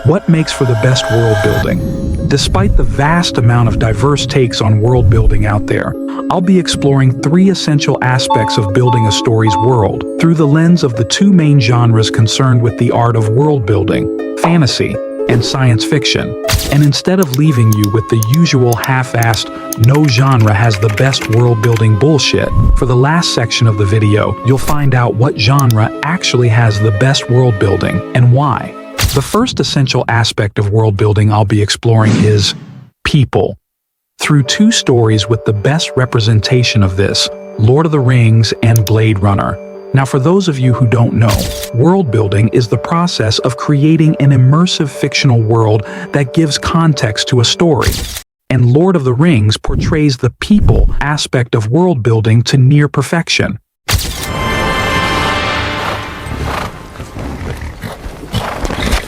What makes for the best world building? Despite the vast amount of diverse takes on world building out there, I'll be exploring 3 essential aspects of building a story's world through the lens of the 2 main genres concerned with the art of world building, fantasy and science fiction. And instead of leaving you with the usual half-assed, no genre has the best world-building bullshit, for the last section of the video, you'll find out what genre actually has the best world-building and why. The first essential aspect of world-building I'll be exploring is people. Through 2 stories with the best representation of this, Lord of the Rings and Blade Runner. Now, for those of you who don't know, world building is the process of creating an immersive fictional world that gives context to a story. And Lord of the Rings portrays the people aspect of world building to near perfection.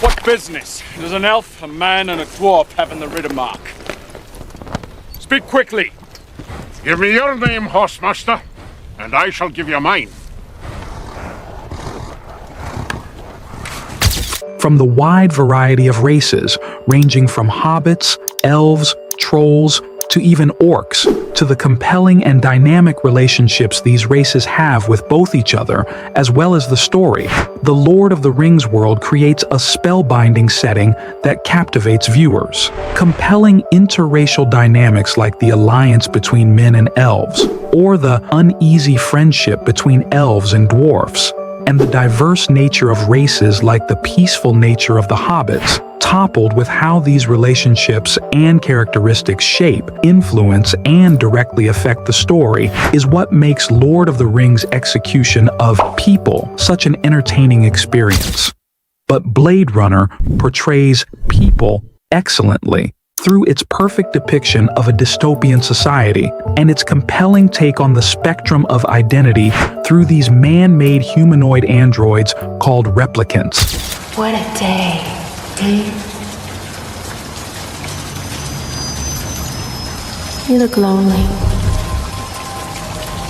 What business does an elf, a man, and a dwarf have in the Riddermark? Speak quickly! Give me your name, Horsemaster, and I shall give you mine. From the wide variety of races, ranging from hobbits, elves, trolls, to even orcs, to the compelling and dynamic relationships these races have with both each other, as well as the story, the Lord of the Rings world creates a spellbinding setting that captivates viewers. Compelling interracial dynamics like the alliance between men and elves, or the uneasy friendship between elves and dwarfs, and the diverse nature of races like the peaceful nature of the hobbits, toppled with how these relationships and characteristics shape, influence, and directly affect the story, is what makes Lord of the Rings' execution of people such an entertaining experience. But Blade Runner portrays people excellently through its perfect depiction of a dystopian society and its compelling take on the spectrum of identity through these man-made humanoid androids called replicants. What a day, You look lonely.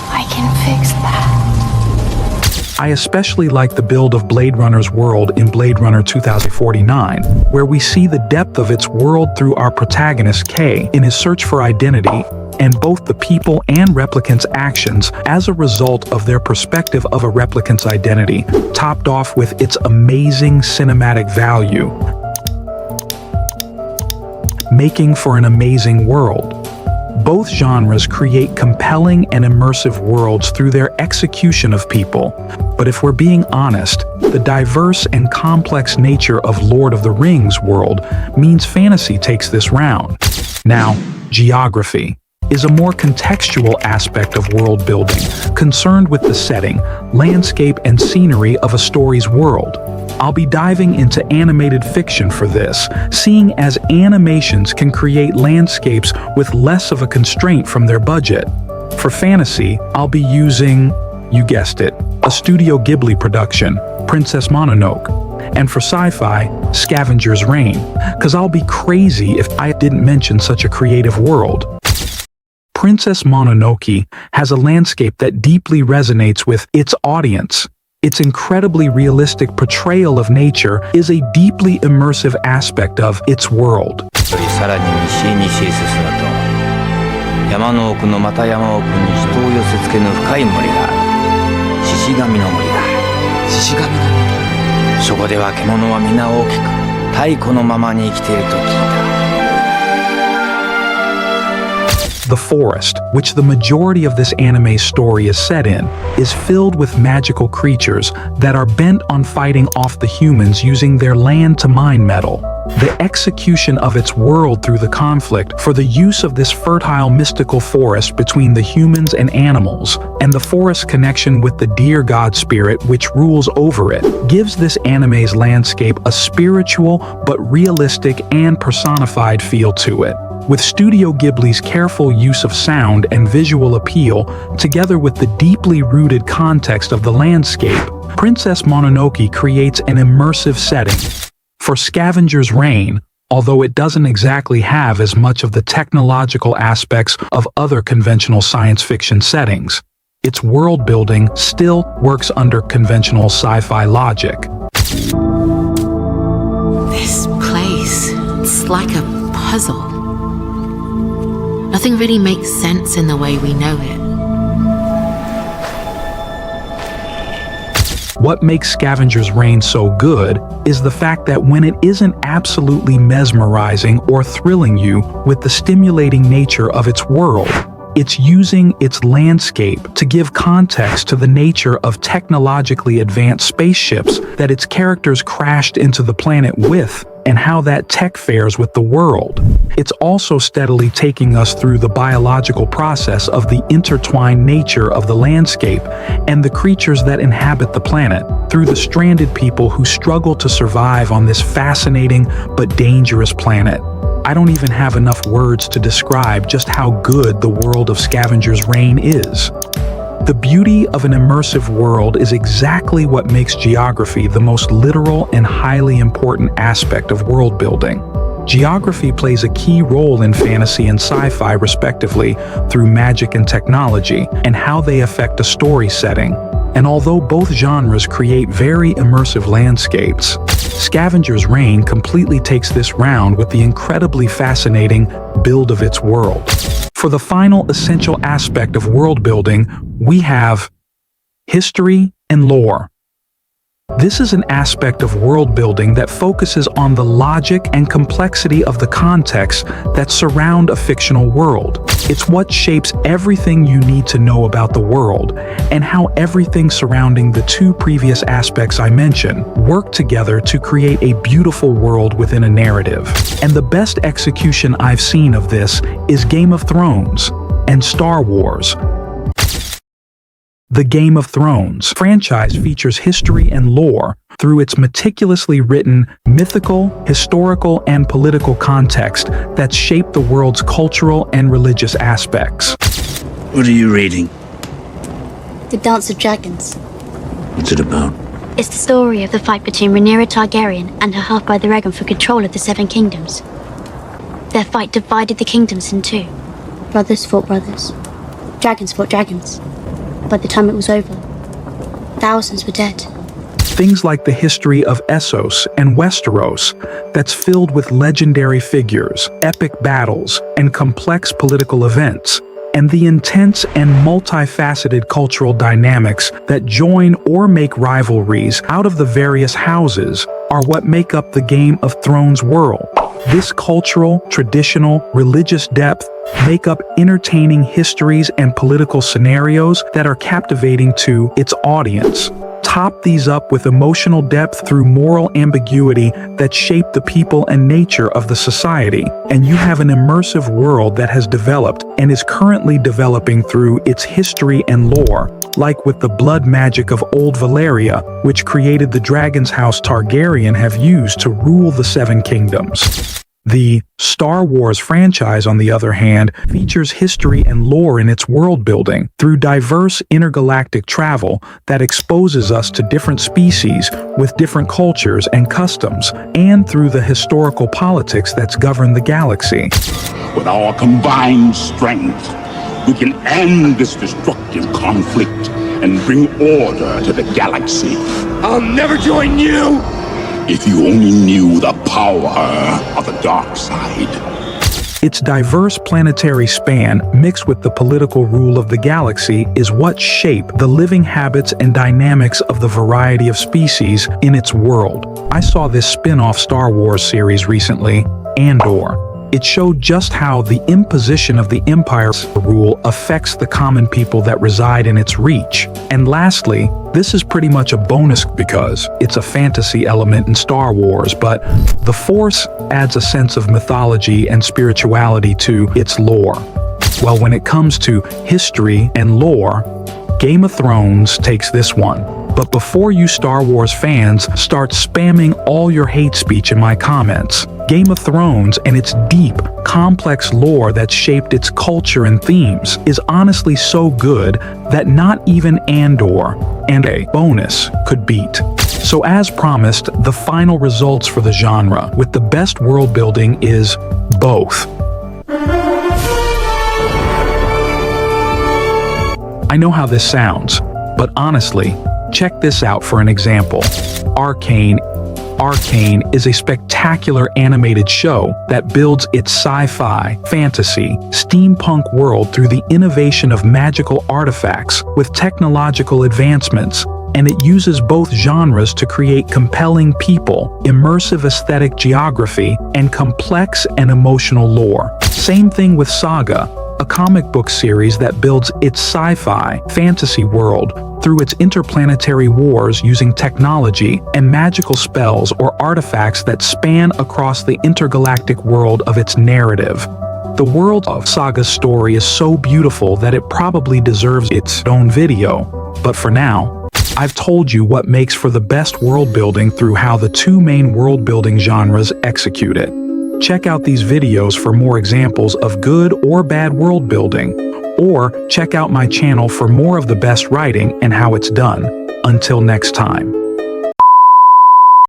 I can fix that. I especially like the build of Blade Runner's world in Blade Runner 2049, where we see the depth of its world through our protagonist Kay in his search for identity, and both the people and replicants' actions as a result of their perspective of a replicant's identity, topped off with its amazing cinematic value, making for an amazing world. Both genres create compelling and immersive worlds through their execution of people, but if we're being honest, the diverse and complex nature of Lord of the Rings world means fantasy takes this round. Now, geography is a more contextual aspect of world building, concerned with the setting, landscape, and scenery of a story's world. I'll be diving into animated fiction for this, seeing as animations can create landscapes with less of a constraint from their budget. For fantasy, I'll be using, you guessed it, a Studio Ghibli production, Princess Mononoke. And for sci-fi, Scavengers Reign, cause I'll be crazy if I didn't mention such a creative world. Princess Mononoke has a landscape that deeply resonates with its audience. Its incredibly realistic portrayal of nature is a deeply immersive aspect of its world. さらに西へ西へ進むと山の奥のまた山奥に人を寄せ付けぬ深い森がある。獅子神の森だ。獅子神の森。そこでは獣は皆大きく太古のままに生きていると聞いた。The forest, which the majority of this anime story is set in, is filled with magical creatures that are bent on fighting off the humans using their land to mine metal. The execution of its world through the conflict for the use of this fertile mystical forest between the humans and animals, and the forest's connection with the deer god spirit which rules over it, gives this anime's landscape a spiritual but realistic and personified feel to it. With Studio Ghibli's careful use of sound and visual appeal, together with the deeply rooted context of the landscape, Princess Mononoke creates an immersive setting. For Scavengers Reign, although it doesn't exactly have as much of the technological aspects of other conventional science fiction settings, its world building still works under conventional sci-fi logic. This place It's like a puzzle. Nothing really makes sense in the way we know it. What makes Scavengers Reign so good is the fact that when it isn't absolutely mesmerizing or thrilling you with the stimulating nature of its world, it's using its landscape to give context to the nature of technologically advanced spaceships that its characters crashed into the planet with, and how that tech fares with the world. It's also steadily taking us through the biological process of the intertwined nature of the landscape and the creatures that inhabit the planet, through the stranded people who struggle to survive on this fascinating but dangerous planet. I don't even have enough words to describe just how good the world of Scavengers Reign is. The beauty of an immersive world is exactly what makes geography the most literal and highly important aspect of world building. Geography plays a key role in fantasy and sci-fi respectively through magic and technology and how they affect a story setting. And although both genres create very immersive landscapes, Scavengers Reign completely takes this round with the incredibly fascinating build of its world. For the final essential aspect of world building, we have history and lore. This is an aspect of world building that focuses on the logic and complexity of the context that surround a fictional world. It's what shapes everything you need to know about the world, and how everything surrounding the two previous aspects I mentioned work together to create a beautiful world within a narrative. And the best execution I've seen of this is Game of Thrones and Star Wars. The Game of Thrones franchise features history and lore through its meticulously written, mythical, historical, and political context that shaped the world's cultural and religious aspects. What are you reading? The Dance of Dragons. What's it about? It's the story of the fight between Rhaenyra Targaryen and her half-brother Aegon for control of the Seven Kingdoms. Their fight divided the kingdoms in two. Brothers fought brothers. Dragons fought dragons. By the time it was over, thousands were dead. Things like the history of Essos and Westeros that's filled with legendary figures, epic battles, and complex political events, and the intense and multifaceted cultural dynamics that join or make rivalries out of the various houses are what make up the Game of Thrones world. This cultural, traditional, religious depth make up entertaining histories and political scenarios that are captivating to its audience. Top these up with emotional depth through moral ambiguity that shape the people and nature of the society, and you have an immersive world that has developed and is currently developing through its history and lore, like with the blood magic of Old Valyria, which created the Dragon's House Targaryen have used to rule the Seven Kingdoms. The Star Wars franchise, on the other hand, features history and lore in its world building through diverse intergalactic travel that exposes us to different species with different cultures and customs, and through the historical politics that's governed the galaxy. With our combined strength, we can end this destructive conflict and bring order to the galaxy. I'll never join you! If you only knew the power of the dark side. Its diverse planetary span, mixed with the political rule of the galaxy, is what shape the living habits and dynamics of the variety of species in its world. I saw this spin-off Star Wars series recently, Andor. It showed just how the imposition of the Empire's rule affects the common people that reside in its reach. And lastly, this is pretty much a bonus because it's a fantasy element in Star Wars, but the Force adds a sense of mythology and spirituality to its lore. Well, when it comes to history and lore, Game of Thrones takes this one. But before you Star Wars fans start spamming all your hate speech in my comments, Game of Thrones and its deep, complex lore that shaped its culture and themes is honestly so good that not even Andor and a bonus could beat. So as promised, the final results for the genre with the best world building is both. I know how this sounds, but honestly, check this out for an example. Arcane Arcane is a spectacular animated show that builds its sci-fi, fantasy, steampunk world through the innovation of magical artifacts with technological advancements, and it uses both genres to create compelling people, immersive aesthetic geography, and complex and emotional lore. Same thing with Saga, a comic book series that builds its sci-fi, fantasy world through its interplanetary wars using technology and magical spells or artifacts that span across the intergalactic world of its narrative. The world of Saga's story is so beautiful that it probably deserves its own video. But for now, I've told you what makes for the best world building through how the two main world building genres execute it. Check out these videos for more examples of good or bad world building, or check out my channel for more of the best writing and how it's done. Until next time.